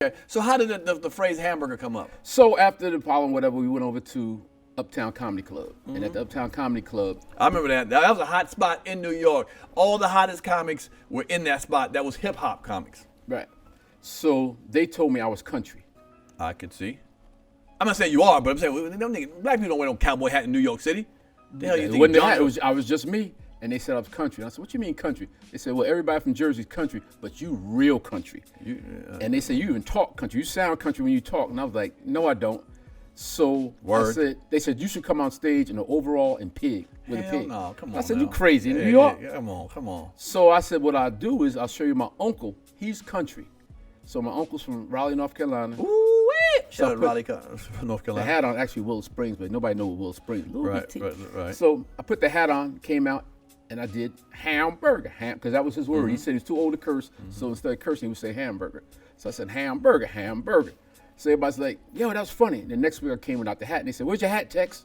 Okay. So how did the phrase hamburger come up? So after the Apollo and whatever, we went over to Uptown Comedy Club. And at the Uptown Comedy Club, I remember that. That was a hot spot in New York. All the hottest comics were in that spot. That was hip hop comics. right. So they told me I was country. I could see. I'm not saying you are, but I'm saying black people don't wear no cowboy hat in New York City. The hell you It think? wasn't that. I was just me. And they said I was country. And I said, what you mean country? They said, well, everybody from Jersey's country, but you real country. And they said, you even talk country. You sound country when you talk. And I was like, no, I don't. So they said, you should come on stage in an overall and pig with a pig. No, come on. I said, now. you crazy in New York? Yeah, come on. So I said, what I'll do is I'll show you my uncle. He's country. So my uncle's from Raleigh, North Carolina. Ooh, So shout out Raleigh, North The Carolina. hat on, actually Willow Springs, but nobody knew what Willow Springs was. Right. So I put the hat on, came out, and I did hamburger, because that was his word. He said he was too old to curse, so instead of cursing, he would say hamburger. So I said hamburger. So everybody's like, yo, that was funny. And the next week I came without the hat, and they said, where's your hat, Tex?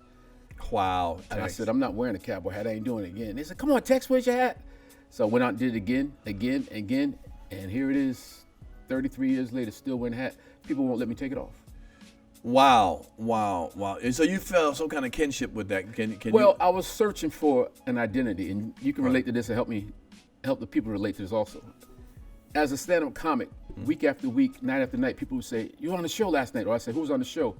Wow. And I said, I'm not wearing a cowboy hat. I ain't doing it again. They said, come on, Tex, where's your hat? So I went out and did it again, and here it is, 33 years later, still wearing a hat. People won't let me take it off. Wow. And so you felt some kind of kinship with that. Well, I was searching for an identity, and you can relate to this and help the people relate to this also. As a stand-up comic, week after week, night after night, people would say, you were on the show last night, or I say, who was on the show?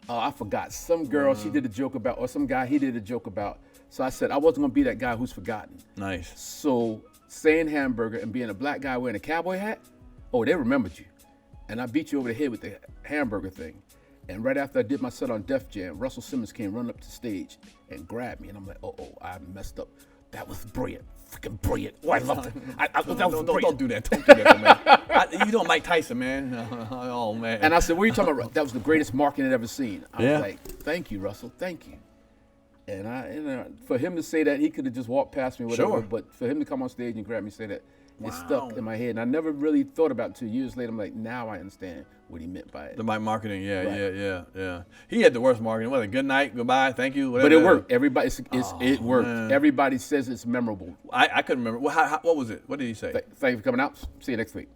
I forgot. Some girl, she did a joke about, or some guy, he did a joke about. So I said, I wasn't gonna be that guy who's forgotten. Nice. So saying hamburger and being a black guy wearing a cowboy hat, oh, they remembered you. And I beat you over the head with the hamburger thing. And right after I did my set on Def Jam, Russell Simmons came running up to stage and grabbed me. And I'm like, I messed up. That was brilliant. Freaking brilliant. Oh, I loved it. That was brilliant. Don't do that. Don't do that, man. You don't Mike Tyson, man. Oh, man. And I said, what are you talking about? That was the greatest marketing I'd ever seen. I Yeah. was like, thank you, Russell. Thank you. And for him to say that, he could have just walked past me or whatever. Sure. But for him to come on stage and grab me and say that, it stuck in my head. And I never really thought about it 2 years later. I'm like, now I understand what he meant by it. The marketing, yeah, Right. yeah. He had the worst marketing. What, good night, goodbye, thank you, whatever. But it worked. Everybody, it worked. man. Everybody says it's memorable. I couldn't remember. What was it? What did he say? Thank you for coming out. See you next week.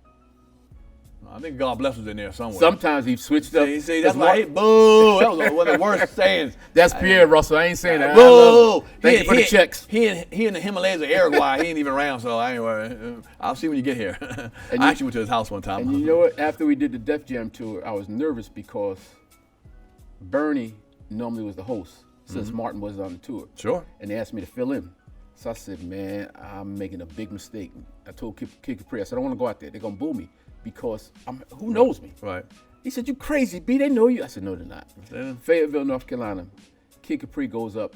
I think God bless was in there somewhere. Sometimes he switched up. See, that's why boo. That was one of the worst sayings. That's Pierre, Russell. I ain't saying that. Boo. Thank you for the checks. He in the Himalayas of Uruguay. He ain't even around. So anyway, I'll see when you get here. I actually went to his house one time. And you know what? After we did the Def Jam tour, I was nervous because Bernie normally was the host since Martin was on the tour. Sure. And they asked me to fill in. So I said, man, I'm making a big mistake. I told Kid Capri, I said, I don't want to go out there. They're going to boo me because who knows me? Right. He said, you crazy, B, they know you. I said, no, they're not. Fayetteville, North Carolina. Kid Capri goes up,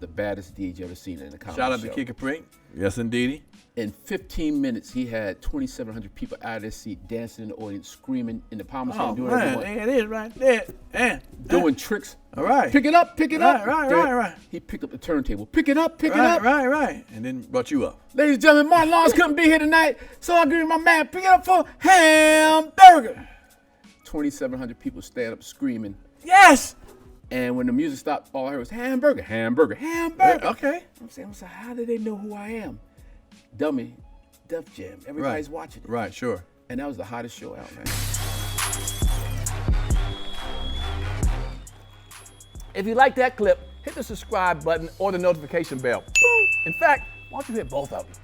the baddest DJ ever seen in the comedy Shout out show. to Kid Capri. Yes, indeedy. In 15 minutes, he had 2,700 people out of their seat, dancing in the audience, screaming in the palm of his hand, doing everything. It is right there. Doing tricks. All right. Pick it up. Right. He picked up the turntable. Pick it up. Right. And then brought you up. Ladies and gentlemen, Martin Lawrence couldn't be here tonight, so I'll give my man, pick it up for hamburger. 2,700 people stand up screaming. Yes. And when the music stopped, all I heard was hamburger. Okay. I'm saying, how do they know who I am? Dummy, Def Jam. Everybody's watching it. Right, sure. And that was the hottest show out, man. If you like that clip, hit the subscribe button or the notification bell. Boom. In fact, why don't you hit both of them?